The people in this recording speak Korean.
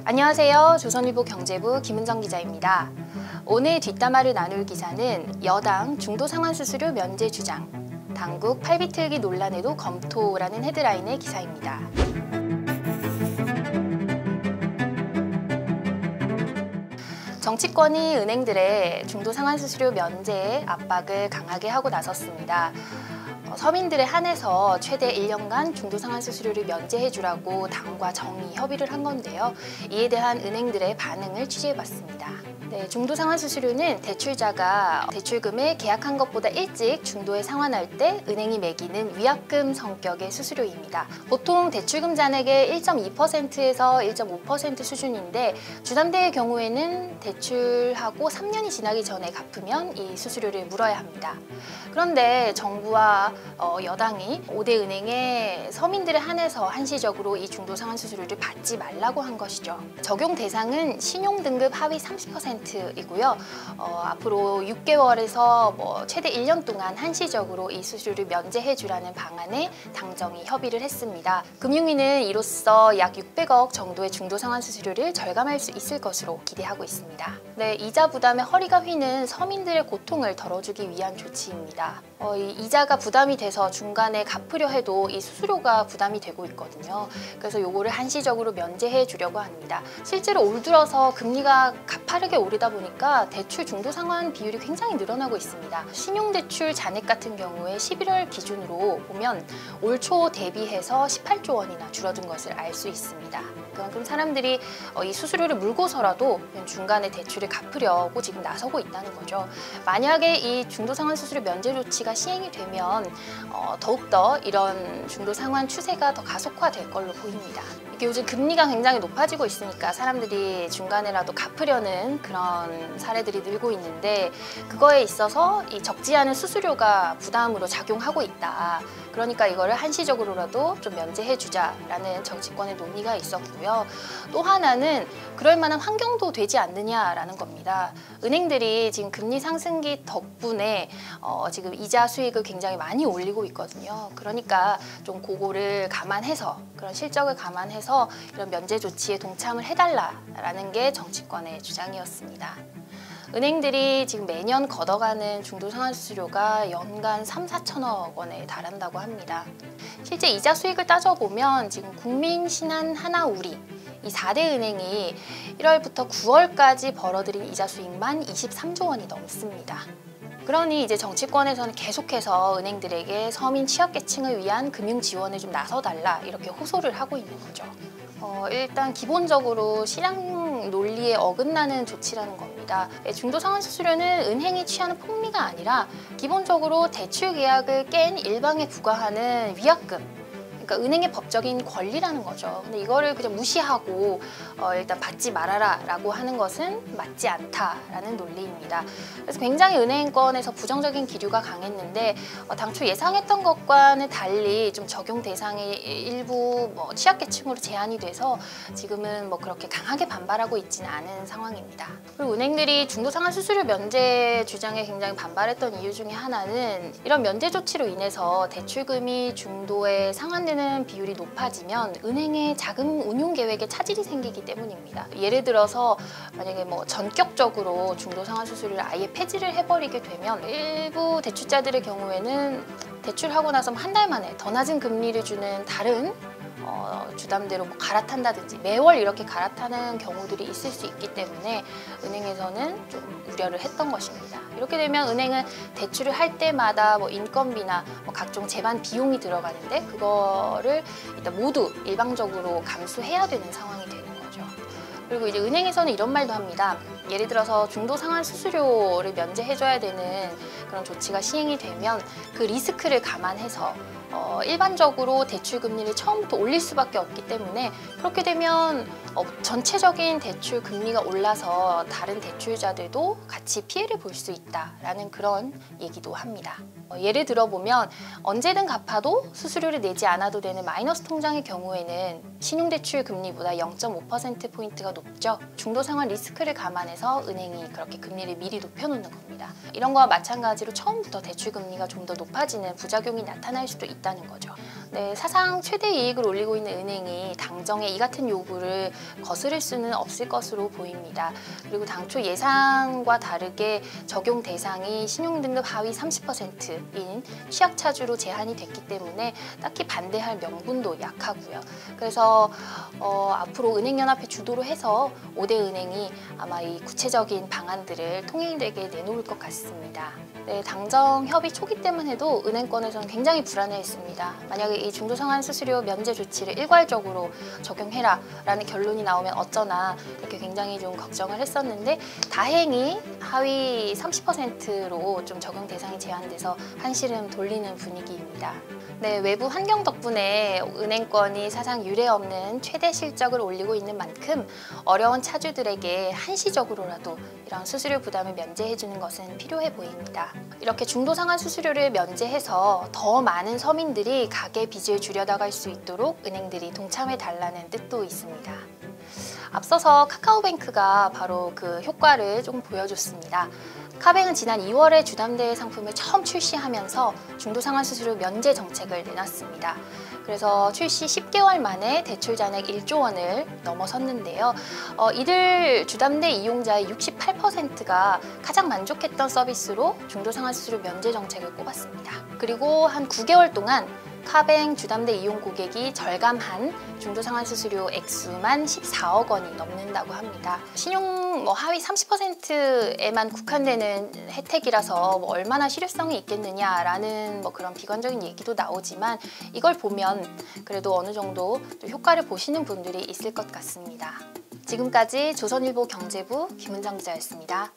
안녕하세요. 조선일보 경제부 김은정 기자입니다. 오늘 뒷담화를 나눌 기사는 여당 중도상환수수료 면제 주장, 당국 팔비틀기 논란에도 검토라는 헤드라인의 기사입니다. 정치권이 은행들의 중도상환수수료 면제에 압박을 강하게 하고 나섰습니다. 서민들에 한해서 최대 1년간 중도상환수수료를 면제해주라고 당과 정이 협의를 한 건데요. 이에 대한 은행들의 반응을 취재해봤습니다. 중도상환수수료는 대출자가 대출금을 계약한 것보다 일찍 중도에 상환할 때 은행이 매기는 위약금 성격의 수수료입니다. 보통 대출금 잔액의 1.2%에서 1.5% 수준인데 주담대의 경우에는 대출하고 3년이 지나기 전에 갚으면 이 수수료를 물어야 합니다. 그런데 정부와 여당이 5대 은행에 서민들에 한해서 한시적으로 이 중도상환수수료를 받지 말라고 한 것이죠. 적용 대상은 신용등급 하위 30%이고요. 앞으로 6개월에서 최대 1년 동안 한시적으로 이 수수료를 면제해주라는 방안에 당정이 협의를 했습니다. 금융위는 이로써 약 600억 정도의 중도상환수수료를 절감할 수 있을 것으로 기대하고 있습니다. 이자 부담에 허리가 휘는 서민들의 고통을 덜어주기 위한 조치입니다. 이 이자가 부담이 돼서 중간에 갚으려 해도 이 수수료가 부담이 되고 있거든요. 그래서 요거를 한시적으로 면제해 주려고 합니다. 실제로 올 들어서 금리가 가파르게 오르다 보니까 대출 중도상환 비율이 굉장히 늘어나고 있습니다. 신용대출 잔액 같은 경우에 11월 기준으로 보면 올 초 대비해서 18조 원이나 줄어든 것을 알 수 있습니다. 그만큼 사람들이 이 수수료를 물고서라도 중간에 대출을 갚으려고 지금 나서고 있다는 거죠. 만약에 이 중도상환 수수료 면제 조치가 시행이 되면 더욱더 이런 중도상환 추세가 더 가속화될 걸로 보입니다. 이게 요즘 금리가 굉장히 높아지고 있으니까 사람들이 중간에라도 갚으려는 그런 사례들이 늘고 있는데 그거에 있어서 이 적지 않은 수수료가 부담으로 작용하고 있다. 그러니까 이거를 한시적으로라도 좀 면제해주자라는 정치권의 논의가 있었고요. 또 하나는 그럴 만한 환경도 되지 않느냐라는 겁니다. 은행들이 지금 금리 상승기 덕분에 지금 이자 수익을 굉장히 많이 올리고 있거든요. 그러니까 좀 그거를 감안해서 그런 실적을 감안해서 이런 면제 조치에 동참을 해달라라는 게 정치권의 주장이었습니다. 은행들이 지금 매년 걷어가는 중도상환수수료가 연간 3~4천억 원에 달한다고 합니다. 실제 이자 수익을 따져보면 지금 국민, 신한, 하나우리 이 4대 은행이 1월부터 9월까지 벌어들인 이자 수익만 23조 원이 넘습니다. 그러니 이제 정치권에서는 계속해서 은행들에게 서민 취약계층을 위한 금융 지원을 좀 나서달라 이렇게 호소를 하고 있는 거죠. 일단 기본적으로 시장 논리에 어긋나는 조치라는 겁니다. 중도상환수수료는 은행이 취하는 폭리가 아니라 기본적으로 대출 계약을 깬 일방에 부과하는 위약금, 그러니까 은행의 법적인 권리라는 거죠. 근데 이거를 그냥 무시하고 일단 받지 말아라 라고 하는 것은 맞지 않다라는 논리입니다. 그래서 굉장히 은행권에서 부정적인 기류가 강했는데 당초 예상했던 것과는 달리 좀 적용 대상이 일부 취약계층으로 제한이 돼서 지금은 그렇게 강하게 반발하고 있지는 않은 상황입니다. 그리고 은행들이 중도상환수수료 면제 주장에 굉장히 반발했던 이유 중에 하나는 이런 면제 조치로 인해서 대출금이 중도에 상환되는 비율이 높아지면 은행의 자금 운용 계획에 차질이 생기기 때문입니다. 예를 들어서 만약에 전격적으로 중도상환수수료를 아예 폐지를 해버리게 되면 일부 대출자들의 경우에는 대출하고 나서 한 달 만에 더 낮은 금리를 주는 다른 주담대로 갈아탄다든지 매월 이렇게 갈아타는 경우들이 있을 수 있기 때문에 은행에서는 좀 우려를 했던 것입니다. 이렇게 되면 은행은 대출을 할 때마다 인건비나 각종 제반 비용이 들어가는데 그거를 일단 모두 일방적으로 감수해야 되는 상황이 되는 거죠. 그리고 이제 은행에서는 이런 말도 합니다. 예를 들어서 중도상환 수수료를 면제해줘야 되는 그런 조치가 시행이 되면 그 리스크를 감안해서 일반적으로 대출 금리를 처음부터 올릴 수밖에 없기 때문에 그렇게 되면 전체적인 대출 금리가 올라서 다른 대출자들도 같이 피해를 볼 수 있다라는 그런 얘기도 합니다. 예를 들어보면 언제든 갚아도 수수료를 내지 않아도 되는 마이너스 통장의 경우에는 신용대출 금리보다 0.5%포인트가 높죠. 중도상환 리스크를 감안해서 은행이 그렇게 금리를 미리 높여놓는 겁니다. 이런 거와 마찬가지로 처음부터 대출 금리가 좀 더 높아지는 부작용이 나타날 수도 있다는 거죠. 네, 사상 최대 이익을 올리고 있는 은행이 당정의 이 같은 요구를 거스를 수는 없을 것으로 보입니다. 그리고 당초 예상과 다르게 적용 대상이 신용등급 하위 30%인 취약차주로 제한이 됐기 때문에 딱히 반대할 명분도 약하고요. 그래서 앞으로 은행연합회 주도로 해서 5대 은행이 아마 이 구체적인 방안들을 통일되게 내놓을 것 같습니다. 네, 당정 협의 초기 때만 해도 은행권에서는 굉장히 불안해했습니다. 만약에 이 중도상환 수수료 면제 조치를 일괄적으로 적용해라 라는 결론이 나오면 어쩌나 이렇게 굉장히 좀 걱정을 했었는데, 다행히 하위 30%로 좀 적용 대상이 제한돼서 한시름 돌리는 분위기입니다. 네, 외부 환경 덕분에 은행권이 사상 유례 없는 최대 실적을 올리고 있는 만큼 어려운 차주들에게 한시적으로라도 이런 수수료 부담을 면제해주는 것은 필요해 보입니다. 이렇게 중도상환 수수료를 면제해서 더 많은 서민들이 가계 빚을 줄여나갈 수 있도록 은행들이 동참해달라는 뜻도 있습니다. 앞서서 카카오뱅크가 바로 그 효과를 조금 보여줬습니다. 카뱅은 지난 2월에 주담대 상품을 처음 출시하면서 중도상환 수수료 면제 정책을 내놨습니다. 그래서 출시 10개월 만에 대출 잔액 1조 원을 넘어섰는데요. 이들 주담대 이용자의 68%가 가장 만족했던 서비스로 중도상환 수수료 면제 정책을 꼽았습니다. 그리고 한 9개월 동안 카뱅 주담대 이용 고객이 절감한 중도상환 수수료 액수만 14억 원이 넘는다고 합니다. 신용 하위 30%에만 국한되는 혜택이라서 얼마나 실효성이 있겠느냐라는 그런 비관적인 얘기도 나오지만, 이걸 보면 그래도 어느 정도 또 효과를 보시는 분들이 있을 것 같습니다. 지금까지 조선일보 경제부 김은정 기자였습니다.